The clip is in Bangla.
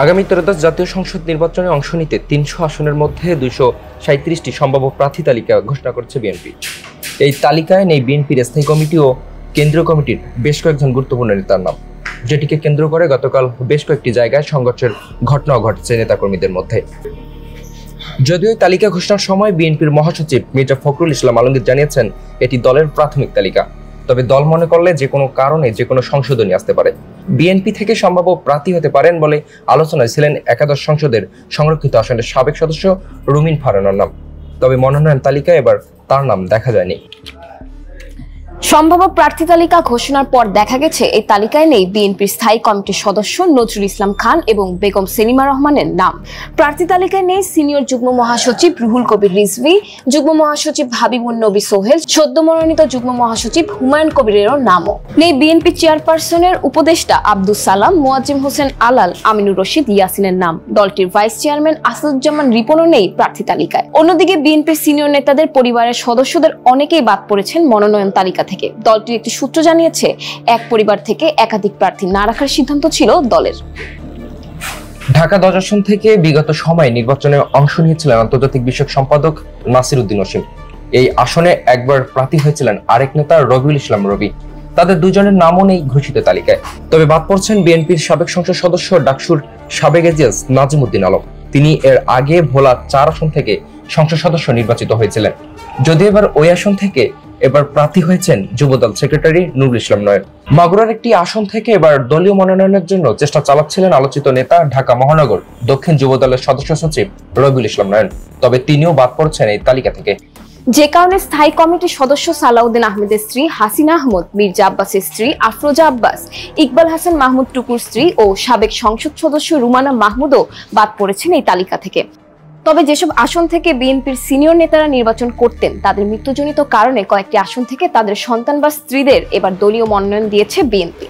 আগামী ত্রয়োদশ জাতীয় সংসদ নির্বাচনে অংশ নিতে ৩০০ আসনের মধ্যে ২৩৭টি সম্ভাব্য প্রার্থী তালিকা ঘোষণা করেছে বিএনপি। এই তালিকায় নেই বিএনপির স্থায়ী কমিটি ও কেন্দ্রীয় কমিটির বেশ কয়েকজন গুরুত্বপূর্ণ নেতার নাম, যেটিকে কেন্দ্র করে গতকাল বেশ কয়েকটি জায়গায় সংঘর্ষের ঘটনাও ঘটেছে নেতাকর্মীদের মধ্যে। যদিও তালিকা ঘোষণার সময় বিএনপির মহাসচিব মির্জা ফখরুল ইসলাম আলমগীর জানিয়েছেন এটি দলের প্রাথমিক তালিকা, তবে দল মনে করলে যে কোনো কারণে যে কোনো সংশোধনী আসতে পারে। বিএনপি থেকে সম্ভাব্য প্রার্থী হতে পারেন বলে আলোচনায় ছিলেন একাদশ সংসদের সংরক্ষিত আসনের সাবেক সদস্য রুমিন ফারহানার নাম, তবে মনোনয়ন তালিকায় এবার তার নাম দেখা যায়নি। সম্ভাব্য প্রার্থী তালিকা ঘোষণার পর দেখা গেছে এই তালিকায় নেই বিএনপির স্থায়ী কমিটির সদস্য নজরুল ইসলাম খান এবং বেগম সেলিমা রহমানের নাম। প্রার্থী তালিকায় নেই সিনিয়র যুগ্ম মহাসচিব রুহুল কবির রিজভী, যুগ্ম মহাসচিব হাবিবুন নবী সোহেল, সদ্য মনোনীত যুগ্ম মহাসচিব হুমায়ুন কবিরেরও নামও নেই। বিএনপি চেয়ারপারসনের উপদেষ্টা আব্দুস সালাম, মোয়াজ্জেম হোসেন আলাল, আমিনুর রশিদ ইয়াসিনের নাম। দলটির ভাইস চেয়ারম্যান আসাদুজ্জামান রিপনও নেই প্রার্থী তালিকায়। অন্যদিকে বিএনপির সিনিয়র নেতাদের পরিবারের সদস্যদের অনেকেই বাদ পড়েছেন মনোনয়ন তালিকা থেকে। দলটির একটি সূত্র জানিয়েছে, এক পরিবার থেকে একাধিক প্রার্থী না রাখার সিদ্ধান্ত ছিল দলের। ঢাকা 10 আসন থেকে বিগত সময়ে নির্বাচনে অংশ নিয়েছিলেন আন্তর্জাতিক বিষয়ক সম্পাদক নাসির উদ্দিন ওসিম। এই আসনে একবার প্রার্থী হয়েছিলেন আরেক নেতা রবিউল ইসলাম রবি। তাদের দুজনের নামও নেই ঘোষিত তালিকায়, তবে বাদ পড়ছেন বিএনপির সাবেক সংসদ সদস্য ডাকসুর সাবেক এজিএস নাজিম উদ্দিন আলম। তিনি এর আগে ভোলা 4 আসন থেকে সংসদ সদস্য নির্বাচিত হয়েছিলেন। যদিও এবার ওই আসন থেকে প্রার্থী হয়েছেন যুবদল সেক্রেটারি নুরুল ইসলাম নয়ন। মাগুরার একটি আসন থেকে এবার দলীয় মনোনয়নের জন্য চেষ্টা চালাচ্ছিলেন আলোচিত নেতা ঢাকা মহানগর দক্ষিণ যুবদলের সদস্য সচিব রবিউল ইসলাম নয়ন, তবে তিনিও বাদ পড়ছেন এই তালিকা থেকে। যে কারণে স্থায়ী কমিটির সদস্য সালাউদ্দিন আহমেদের স্ত্রী হাসিনা আহমদ, মির্জা আব্বাসের স্ত্রী আফরোজা আব্বাস, ইকবাল হাসান মাহমুদ টুকুর স্ত্রী ও সাবেক সংসদ সদস্য রুমানা মাহমুদও বাদ পড়েছেন এই তালিকা থেকে। তবে যেসব আসন থেকে বিএনপির সিনিয়র নেতারা নির্বাচন করতেন তাদের মৃত্যুজনিত কারণে কয়েকটি আসন থেকে তাদের সন্তান বা স্ত্রীদের এবার দলীয় মনোনয়ন দিয়েছে বিএনপি।